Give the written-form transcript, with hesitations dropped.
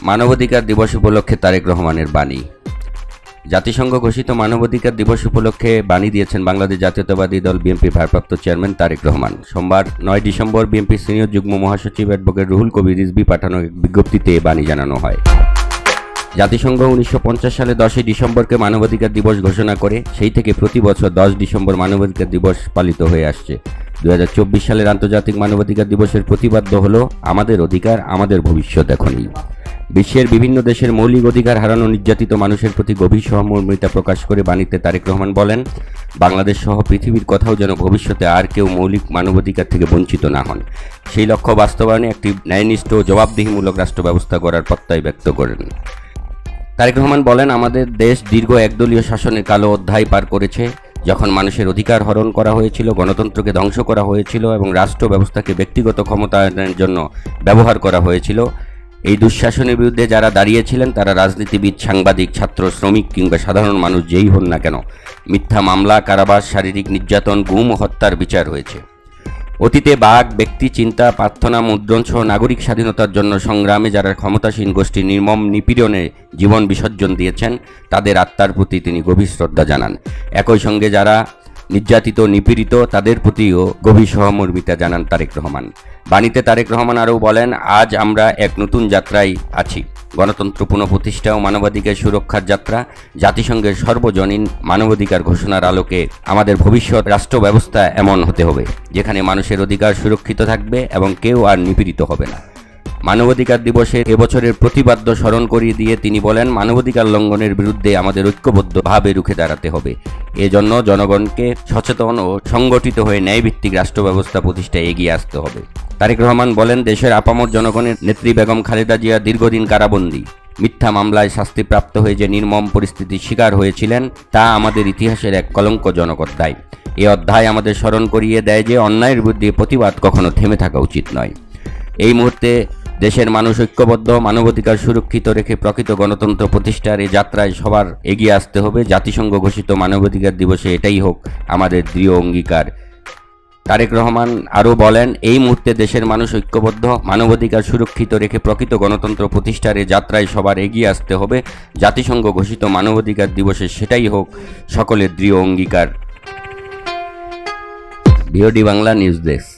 মানবাধিকার দিবস উপলক্ষে তারেক রহমানের বাণী। জাতিসংঘ ঘোষিত মানবাধিকার দিবস উপলক্ষে বাণী দিয়েছেন বাংলাদেশ জাতীয়তাবাদী দল বিএনপির ভারপ্রাপ্ত চেয়ারম্যান তারেক রহমান। সোমবার 9 ডিসেম্বর বিএনপির সিনিয়র যুগ্ম মহাসচিব অ্যাডভোকেট রুহুল কবির রিজভী পাঠানো এক বিজ্ঞপ্তিতে বাণী জানানো হয়। জাতিসংঘ 1950 সালে 10 ডিসেম্বরকে মানবাধিকার দিবস ঘোষণা করে সেই থেকে প্রতি বছর 10 ডিসেম্বর মানবাধিকার দিবস পালিত হয়ে আসছে। 2024 সালের আন্তর্জাতিক মানবাধিকার দিবসের প্রতিপাদ্য হল আমাদের অধিকার, আমাদের ভবিষ্যৎ এখনই। বিশ্বের বিভিন্ন দেশের মৌলিক অধিকার হারানো নির্যাতিত মানুষের প্রতি গভীর সহমর্মিতা প্রকাশ করে বাণীতে তারেক রহমান বলেন, বাংলাদেশ সহ পৃথিবীর কোথাও যেন ভবিষ্যতে আর কেউ মৌলিক মানবাধিকার থেকে বঞ্চিত না হন। সেই লক্ষ্য বাস্তবায়নে একটি ন্যায়নিষ্ঠ ও জবাবদিহিমূলক রাষ্ট্র ব্যবস্থা গড়ার প্রত্যয় ব্যক্ত করেন। তারেক রহমান বলেন, আমাদের দেশ দীর্ঘ একদলীয় শাসনের কালো অধ্যায় পার করেছে, যখন মানুষের অধিকার হরণ করা হয়েছিল, গণতন্ত্রকে ধ্বংস করা হয়েছিল এবং রাষ্ট্র ব্যবস্থাকে ব্যক্তিগত ক্ষমতায়নের জন্য ব্যবহার করা হয়েছিল। এই দুঃশাসনের বিরুদ্ধে যারা দাঁড়িয়েছিলেন তারা রাজনীতিবিদ, সাংবাদিক, ছাত্র, শ্রমিক কিংবা সাধারণ মানুষ যেই হন না কেন, মিথ্যা মামলা, কারাবাস, শারীরিক নির্যাতন, গুম ও হত্যার বিচার হয়েছে। অতীতে বাঘ, ব্যক্তি, চিন্তা, প্রার্থনা, মুদ্রণ সহ নাগরিক স্বাধীনতার জন্য সংগ্রামে যারা ক্ষমতাসীন গোষ্ঠী নির্মম নিপীড়নে জীবন বিসর্জন দিয়েছেন তাদের আত্মার প্রতি তিনি গভীর শ্রদ্ধা জানান। একই সঙ্গে যারা নির্যাতিত, নিপীড়িত তাদের প্রতিও গভীর সহমর্মিতা জানান তারেক রহমান। বাণীতে তারেক রহমান আরও বলেন, আজ আমরা এক নতুন যাত্রায় আছি। গণতন্ত্র পুনঃপ্রতিষ্ঠা ও মানবাধিকার সুরক্ষার যাত্রা। জাতিসংঘের সর্বজনীন মানবাধিকার ঘোষণার আলোকে আমাদের ভবিষ্যৎ রাষ্ট্র ব্যবস্থা এমন হতে হবে যেখানে মানুষের অধিকার সুরক্ষিত থাকবে এবং কেউ আর নিপীড়িত হবে না। মানবাধিকার দিবসের এবছরের প্রতিপাদ্য স্মরণ করিয়ে দিয়ে তিনি বলেন, মানবাধিকার লঙ্ঘনের বিরুদ্ধে আমাদের ঐক্যবদ্ধভাবে রুখে দাঁড়াতে হবে। এজন্য জনগণকে সচেতন ও সংগঠিত হয়ে ন্যায়ভিত্তিক রাষ্ট্র ব্যবস্থা প্রতিষ্ঠায় এগিয়ে আসতে হবে। তারেক রহমান বলেন, দেশের আপামর জনগণের নেত্রী বেগম খালেদা জিয়া দীর্ঘদিন কারাবন্দী। মিথ্যা মামলায় শাস্তিপ্রাপ্ত হয়ে যে নির্মম পরিস্থিতির শিকার হয়েছিলেন তা আমাদের ইতিহাসের এক কলঙ্কজনক অধ্যায়। এই অধ্যায় আমাদের স্মরণ করিয়ে দেয় যে অন্যায়ের বিরুদ্ধে প্রতিবাদ কখনো থেমে থাকা উচিত নয়। এই মুহূর্তে দেশের মানুষ ঐক্যবদ্ধ, মানবাধিকার সুরক্ষিত রেখে প্রকৃত গণতন্ত্র প্রতিষ্ঠার এই যাত্রায় সবার এগিয়ে আসতে হবে। জাতিসংঘ ঘোষিত মানবাধিকার দিবসে এটাই হোক আমাদের দৃঢ় অঙ্গীকার। তারেক রহমান আরও বলেন, এই মুহূর্তে দেশের মানুষ ঐক্যবদ্ধ, মানবাধিকার সুরক্ষিত রেখে প্রকৃত গণতন্ত্র প্রতিষ্ঠার এই যাত্রায় সবার এগিয়ে আসতে হবে। জাতিসংঘ ঘোষিত মানবাধিকার দিবসে সেটাই হোক সকলের দৃঢ় অঙ্গীকার। BOD Bangla news desk.